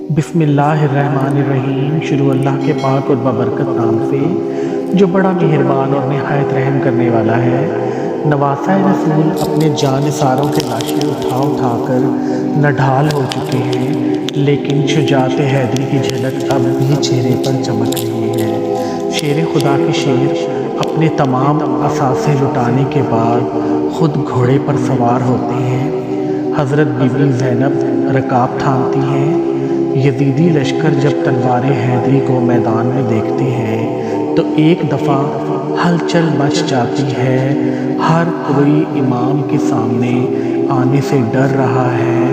بسم اللہ الرحمن الرحیم۔ شروع اللہ کے پاک اور بابرکت نام سے جو بڑا مہربان اور نہایت رحم کرنے والا ہے۔ نواسۂ رسول اپنے جانثاروں کے لاشیں اٹھا اٹھا کر نڈھال ہو چکے ہیں، لیکن شجاعت حیدری کی جھلک اب بھی چہرے پر چمک رہی ہے۔ شیر خدا کے شیر اپنے تمام اثاثے لٹانے کے بعد خود گھوڑے پر سوار ہوتے ہیں۔ حضرت بی بی زینب رکاب تھامتی ہیں۔ یزیدی لشکر جب تلوار حیدری کو میدان میں دیکھتے ہیں تو ایک دفعہ ہلچل مچ جاتی ہے۔ ہر کوئی امام کے سامنے آنے سے ڈر رہا ہے،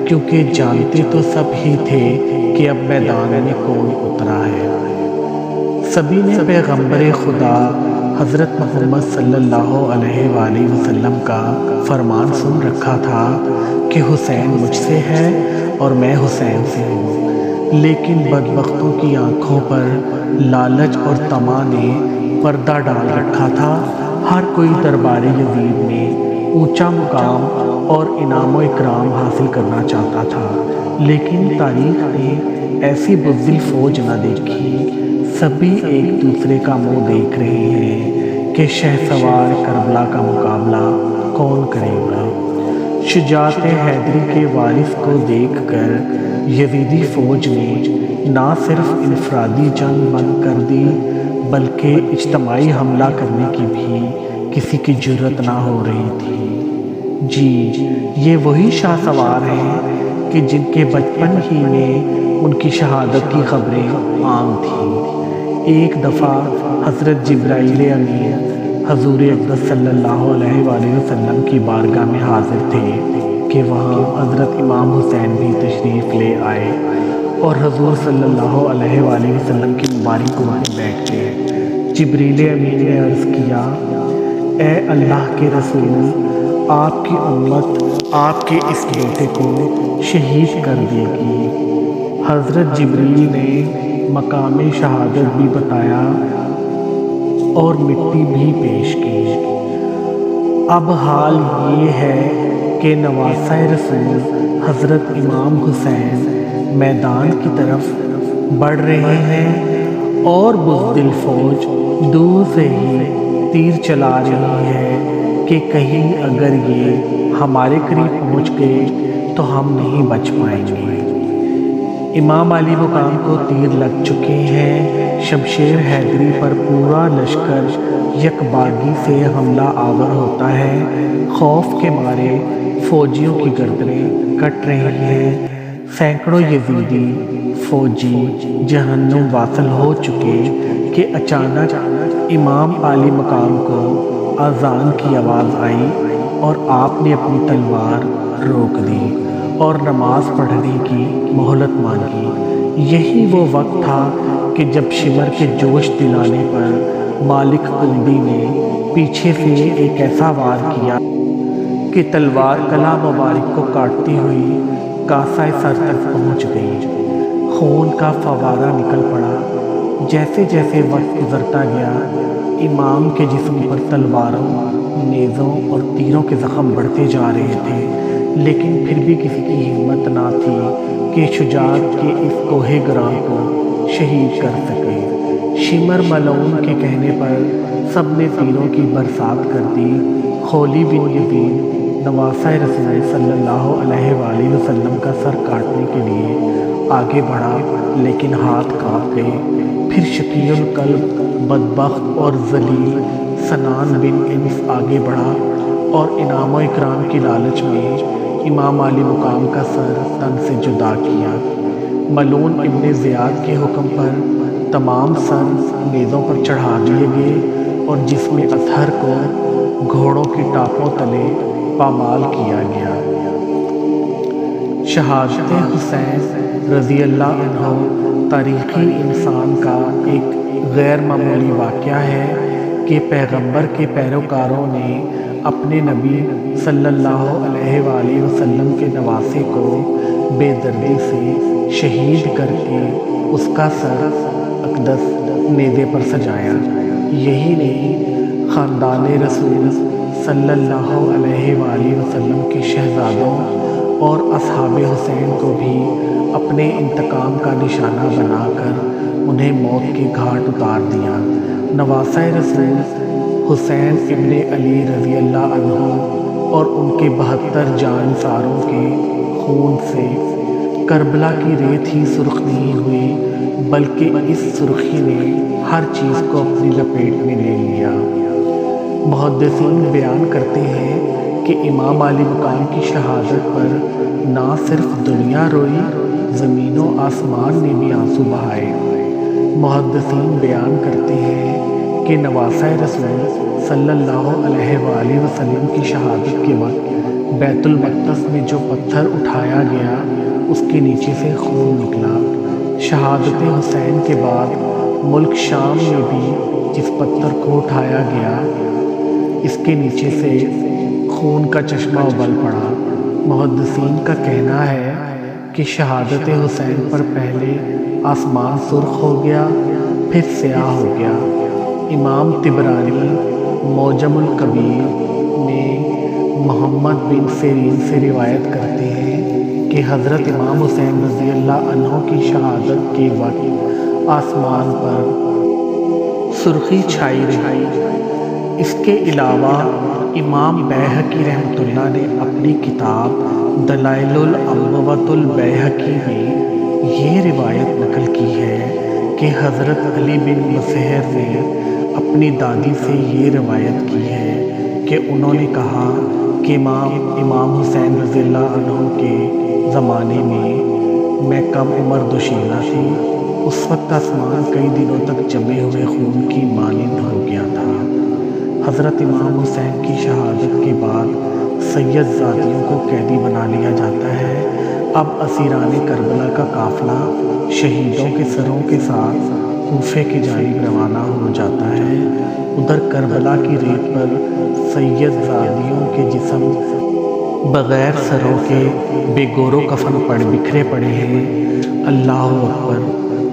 کیونکہ جانتے تو سب ہی تھے کہ اب میدان میں کون اترا ہے۔ سبھی نے پیغمبر خدا حضرت محمد صلی اللہ علیہ وآلہ وسلم کا فرمان سن رکھا تھا کہ حسین مجھ سے ہے اور میں حسین سے ہوں، لیکن بدبختوں کی آنکھوں پر لالچ اور طمع نے پردہ ڈال رکھا تھا۔ ہر کوئی دربار یزید میں اونچا مقام اور انعام و اکرام حاصل کرنا چاہتا تھا، لیکن تاریخ نے ایسی بزدل فوج نہ دیکھی۔ سبھی ایک دوسرے کا منہ دیکھ رہے ہیں کہ شہسوار کربلا کا مقابلہ کون کرے گا۔ شجاعت حیدری کے وارث کو دیکھ کر یزیدی فوج نے نہ صرف انفرادی جنگ بند کر دی، بلکہ اجتماعی حملہ کرنے کی بھی کسی کی جرأت نہ ہو رہی تھی۔ جی، یہ وہی شاہ سوار ہیں کہ جن کے بچپن ہی میں ان کی شہادت کی خبریں عام تھیں۔ ایک دفعہ حضرت جبرائیل امین حضور اقدس صلی اللہ علیہ وآلہ وسلم کی بارگاہ میں حاضر تھے کہ وہاں حضرت امام حسین بھی تشریف لے آئے اور حضور صلی اللہ علیہ وآلہ وسلم کی مبارک گود میں بیٹھ گئے۔ جبریل امین نے عرض کیا، اے اللہ کے رسول، آپ کی امت آپ کے اس بیٹے کو شہید کر دے گی۔ حضرت جبریل نے مقام شہادت بھی بتایا اور مٹی بھی پیش کی۔ اب حال یہ ہے کہ نواسۂ رسول حضرت امام حسین میدان کی طرف بڑھ رہے ہیں اور بزدل فوج دور سے ہی تیر چلا رہی ہے کہ کہیں اگر یہ ہمارے قریب پہنچ گئے تو ہم نہیں بچ پائیں گے۔ امام علی مقام کو تیر لگ چکے ہیں۔ شمشیر حیدری پر پورا لشکر یکبارگی سے حملہ آور ہوتا ہے۔ خوف کے مارے فوجیوں کی گردنیں کٹ رہی ہیں۔ سینکڑوں یزیدی فوجی جہنم واصل ہو چکے کہ اچانک امام علی مقام کو اذان کی آواز آئی اور آپ نے اپنی تلوار روک دی اور نماز پڑھنے کی مہلت مانگی۔ یہی وہ وقت تھا کہ جب شمر کے جوش دلانے پر مالک کندی نے پیچھے سے ایک ایسا وار کیا کہ تلوار کلہ مبارک کو کاٹتی ہوئی کاسہ سر تک پہنچ گئی۔ خون کا فوارہ نکل پڑا۔ جیسے جیسے وقت گزرتا گیا، امام کے جسم پر تلواروں، نیزوں اور تیروں کے زخم بڑھتے جا رہے تھے، لیکن پھر بھی کسی کی ہمت نہ تھی کہ شجاعت کے اس کوہ گراں کو شہید کر سکے۔ شمر ملعون کے کہنے پر سب نے تیروں کی برسات کر دی۔ خولی بن یزید نواسۂ رسول صلی اللہ علیہ وآلہ وسلم کا سر کاٹنے کے لیے آگے بڑھا، لیکن ہاتھ کانپ گئے۔ پھر شقی القلب، بدبخت اور ذلیل سنان بن انس آگے بڑھا اور انعام و اکرام کی لالچ میں امام علی مقام کا سر تن سے جدا کیا۔ ملعون ابن زیاد کے حکم پر تمام سر نیزوں پر چڑھا دیے گئے اور جسم اطہر کو گھوڑوں کی ٹاپوں تلے پامال کیا گیا۔ شہادت حسین رضی اللہ عنہ تاریخی انسان کا ایک غیر معمولی واقعہ ہے کہ پیغمبر کے پیروکاروں نے اپنے نبی صلی اللہ علیہ وآلہ وسلم کے نواسے کو بے دردی سے شہید کر کے اس کا سر اقدس نیزے پر سجایا۔ یہی نہیں، خاندان رسول صلی اللہ علیہ وآلہ وسلم کے شہزادوں اور اصحاب حسین کو بھی اپنے انتقام کا نشانہ بنا کر انہیں موت کے گھاٹ اتار دیا۔ نواسہ رسول حسین ابن علی رضی اللہ عنہ اور ان کے 72 جانثاروں کے خون سے کربلا کی ریت ہی سرخ نہیں ہوئی، بلکہ اس سرخی نے ہر چیز کو اپنی لپیٹ میں لے لیا۔ محدثین بیان کرتے ہیں کہ امام علی مقام کی شہادت پر نہ صرف دنیا روئی، زمین و آسمان نے بھی آنسو بہائے۔ محدثین بیان کرتے ہیں کہ نواسہ رسول صلی اللہ علیہ وآلہ وسلم کی شہادت کے وقت بیت المقدس میں جو پتھر اٹھایا گیا اس کے نیچے سے خون نکلا۔ شہادت حسین کے بعد ملک شام میں بھی جس پتھر کو اٹھایا گیا اس کے نیچے سے خون کا چشمہ ابل پڑا۔ محدثین کا کہنا ہے کہ شہادت حسین پر پہلے آسمان سرخ ہو گیا، پھر سیاہ ہو گیا۔ امام طبرانی معجم الکبیر میں محمد بن سیرین سے روایت کرتے ہیں کہ حضرت امام حسین رضی اللہ عنہ کی شہادت کے وقت آسمان پر سرخی چھائی رہی۔ اس کے علاوہ امام بیہقی رحمۃ اللہ نے اپنی کتاب دلائل الانبوۃ البیہقی میں یہ روایت نقل کی ہے کہ حضرت علی بن مسہر نے اپنی دادی سے یہ روایت کی ہے کہ انہوں نے کہا کہ امام حسین رضی اللہ عنہ کے زمانے میں کم عمر دوشیزہ تھی، اس وقت آسمان کئی دنوں تک جمے ہوئے خون کی مانند ہو گیا تھا۔ حضرت امام حسین کی شہادت کے بعد سید زادیوں کو قیدی بنا لیا جاتا ہے۔ اب اسیران کربلا کا قافلہ شہیدوں کے سروں کے ساتھ کوفے کی جانب روانہ ہو جاتا ہے۔ ادھر کربلا کی ریت پر سید زادیوں کے جسم بغیر سروں کے بے گور و کفن بکھرے پڑے ہیں۔ اللہ اکبر!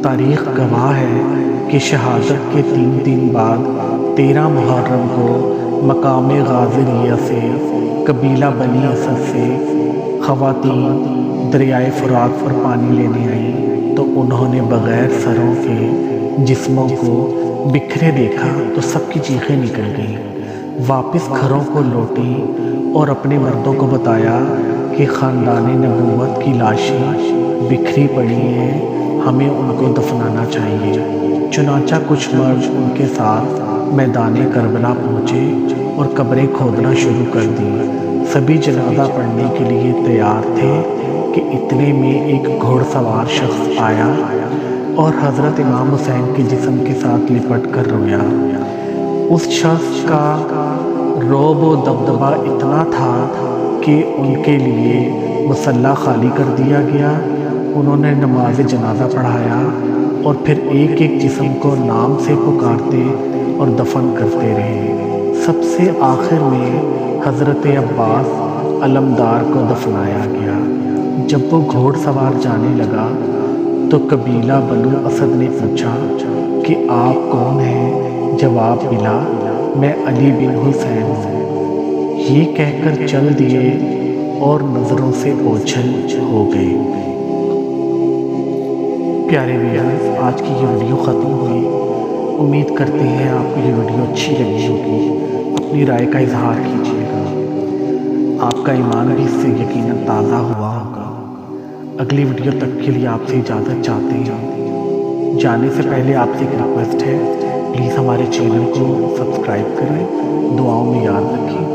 تاریخ گواہ ہے کہ شہادت کے 3 دن بعد 13 محرم کو مقام غازریہ سے قبیلہ بنی اسد سے خواتین دریائے فرات پر پانی لینے آئیں تو انہوں نے بغیر سروں کے جسموں کو بکھرے دیکھا تو سب کی چیخیں نکل گئیں۔ واپس گھروں کو لوٹی اور اپنے مردوں کو بتایا کہ خاندان نبوت کی لاشیں بکھری پڑی ہیں، ہمیں ان کو دفنانا چاہیے۔ چنانچہ کچھ مرد ان کے ساتھ میدان کربلا پہنچے اور قبریں کھودنا شروع کر دی۔ سبھی جنازہ پڑھنے کے لیے تیار تھے کہ اتنے میں ایک گھوڑ سوار شخص آیا اور حضرت امام حسین کے جسم کے ساتھ لپٹ کر رویا۔ اس شخص کا رعب و دبدبہ اتنا تھا کہ ان کے لیے مصلی خالی کر دیا گیا۔ انہوں نے نماز جنازہ پڑھایا اور پھر ایک ایک جسم کو نام سے پکارتے اور دفن کرتے رہے۔ سب سے آخر میں حضرت عباس علمدار کو دفنایا گیا۔ جب وہ گھوڑ سوار جانے لگا تو قبیلہ بنو اسد نے پوچھا کہ آپ کون ہیں؟ جواب ملا، میں علی بن حسین ہوں۔ یہ کہہ کر چل دیے اور نظروں سے اوجھل ہو گئے۔ پیارے ویورز، آج کی یہ ویڈیو ختم ہوئی۔ امید کرتے ہیں آپ کو یہ ویڈیو اچھی لگی ہوگی۔ اپنی رائے کا اظہار کیجیے گا، آپ کا ایمان بھی اس سے یقیناً تازہ ہوا ہوگا۔ اگلی ویڈیو تک کے لیے آپ سے اجازت چاہتے ہیں۔ جانے سے پہلے آپ سے ایک ریکویسٹ ہے، پلیز ہمارے چینل کو سبسکرائب کریں، دعاؤں میں یاد رکھیں۔